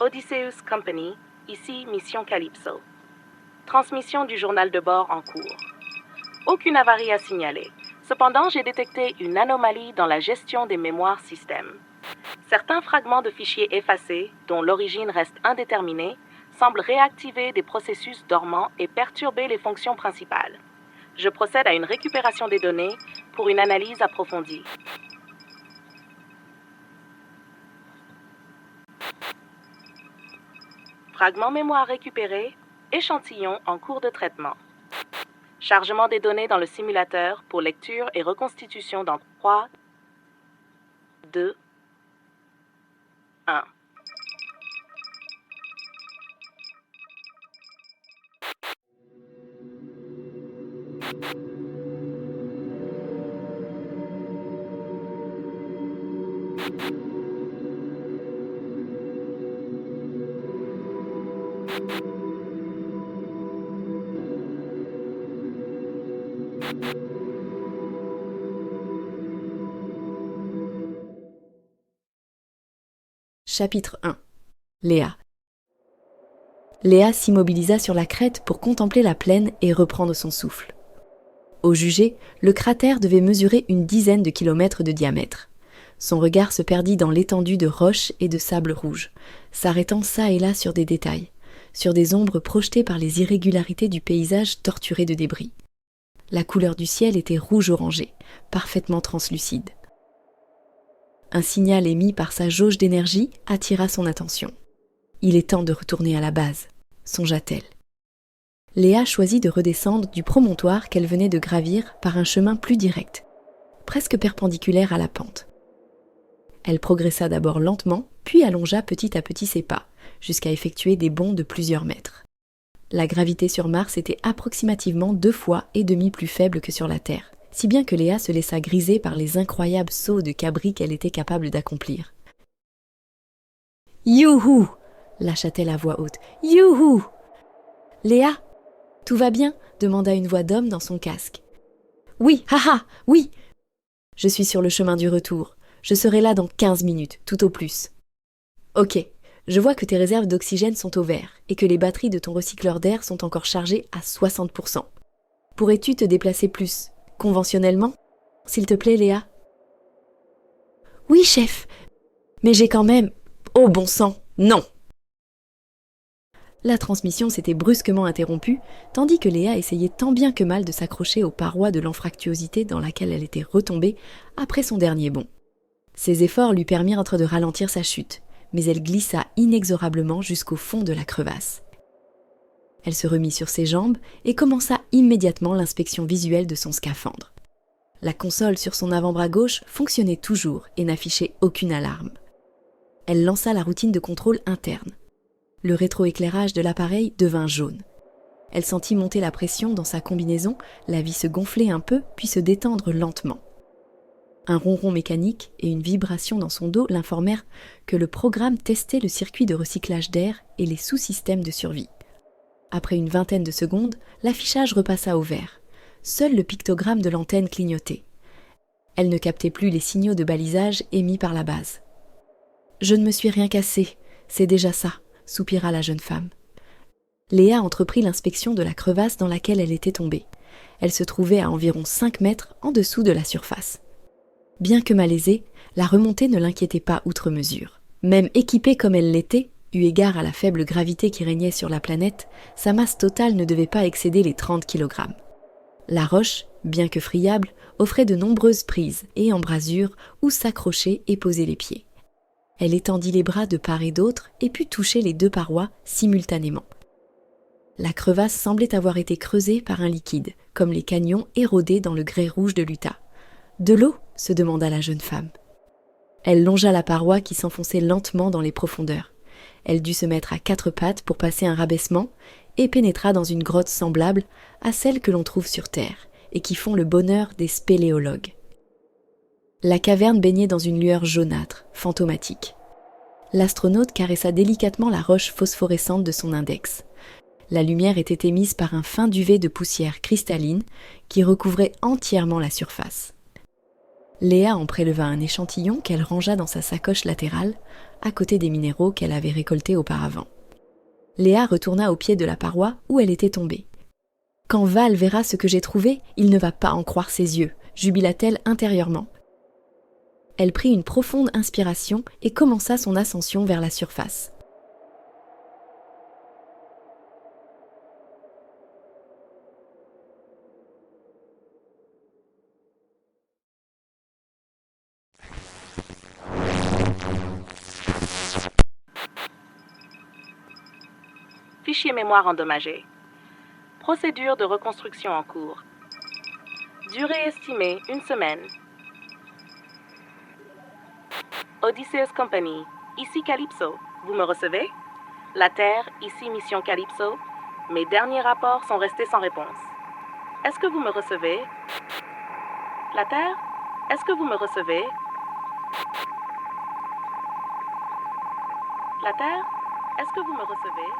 Odysseus Company, ici Mission Calypso. Transmission du journal de bord en cours. Aucune avarie à signaler. Cependant, j'ai détecté une anomalie dans la gestion des mémoires système. Certains fragments de fichiers effacés, dont l'origine reste indéterminée, semblent réactiver des processus dormants et perturber les fonctions principales. Je procède à une récupération des données pour une analyse approfondie. Fragment mémoire récupéré, échantillon en cours de traitement. Chargement des données dans le simulateur pour lecture et reconstitution dans 3, 2, 1. Chapitre 1. Léa. Léa s'immobilisa sur la crête pour contempler la plaine et reprendre son souffle. Au jugé, le cratère devait mesurer une dizaine de kilomètres de diamètre. Son regard se perdit dans l'étendue de roches et de sable rouge, s'arrêtant çà et là sur des détails, sur des ombres projetées par les irrégularités du paysage torturé de débris. La couleur du ciel était rouge-orangé, parfaitement translucide. Un signal émis par sa jauge d'énergie attira son attention. Il est temps de retourner à la base, songea-t-elle. Léa choisit de redescendre du promontoire qu'elle venait de gravir par un chemin plus direct, presque perpendiculaire à la pente. Elle progressa d'abord lentement, puis allongea petit à petit ses pas, jusqu'à effectuer des bonds de plusieurs mètres. La gravité sur Mars était approximativement 2,5 fois plus faible que sur la Terre, si bien que Léa se laissa griser par les incroyables sauts de cabri qu'elle était capable d'accomplir. « Youhou !» lâcha-t-elle à voix haute. « Youhou !»« Léa, tout va bien ?» demanda une voix d'homme dans son casque. « Oui, haha, oui !»« Je suis sur le chemin du retour. Je serai là dans 15 minutes, tout au plus. »« Ok, je vois que tes réserves d'oxygène sont au vert et que les batteries de ton recycleur d'air sont encore chargées à 60%. Pourrais-tu te déplacer plus conventionnellement, s'il te plaît, Léa ? » « Oui, chef, mais j'ai quand même... » « Oh bon sang, non !» La transmission s'était brusquement interrompue, tandis que Léa essayait tant bien que mal de s'accrocher aux parois de l'anfractuosité dans laquelle elle était retombée après son dernier bond. Ses efforts lui permirent de ralentir sa chute, mais elle glissa inexorablement jusqu'au fond de la crevasse. Elle se remit sur ses jambes et commença immédiatement l'inspection visuelle de son scaphandre. La console sur son avant-bras gauche fonctionnait toujours et n'affichait aucune alarme. Elle lança la routine de contrôle interne. Le rétroéclairage de l'appareil devint jaune. Elle sentit monter la pression dans sa combinaison, la vis se gonfler un peu puis se détendre lentement. Un ronron mécanique et une vibration dans son dos l'informèrent que le programme testait le circuit de recyclage d'air et les sous-systèmes de survie. Après une vingtaine de secondes, l'affichage repassa au vert. Seul le pictogramme de l'antenne clignotait. Elle ne captait plus les signaux de balisage émis par la base. « Je ne me suis rien cassé, c'est déjà ça », soupira la jeune femme. Léa entreprit l'inspection de la crevasse dans laquelle elle était tombée. Elle se trouvait à environ 5 mètres en dessous de la surface. Bien que malaisée, la remontée ne l'inquiétait pas outre mesure. Même équipée comme elle l'était, eu égard à la faible gravité qui régnait sur la planète, sa masse totale ne devait pas excéder les 30 kg. La roche, bien que friable, offrait de nombreuses prises et embrasures où s'accrocher et poser les pieds. Elle étendit les bras de part et d'autre et put toucher les 2 parois simultanément. La crevasse semblait avoir été creusée par un liquide, comme les canyons érodés dans le grès rouge de l'Utah. « De l'eau ?» se demanda la jeune femme. Elle longea la paroi qui s'enfonçait lentement dans les profondeurs. Elle dut se mettre à 4 pattes pour passer un rabaissement et pénétra dans une grotte semblable à celles que l'on trouve sur Terre et qui font le bonheur des spéléologues. La caverne baignait dans une lueur jaunâtre, fantomatique. L'astronaute caressa délicatement la roche phosphorescente de son index. La lumière était émise par un fin duvet de poussière cristalline qui recouvrait entièrement la surface. Léa en préleva un échantillon qu'elle rangea dans sa sacoche latérale, à côté des minéraux qu'elle avait récoltés auparavant. Léa retourna au pied de la paroi où elle était tombée. « Quand Val verra ce que j'ai trouvé, il ne va pas en croire ses yeux », jubila-t-elle intérieurement. Elle prit une profonde inspiration et commença son ascension vers la surface. Fichier mémoire endommagé. Procédure de reconstruction en cours. Durée estimée 1 semaine. Odysseus Company, ici Calypso. Vous me recevez? La Terre, ici Mission Calypso. Mes derniers rapports sont restés sans réponse. Est-ce que vous me recevez? La Terre? Est-ce que vous me recevez? La Terre? Est-ce que vous me recevez?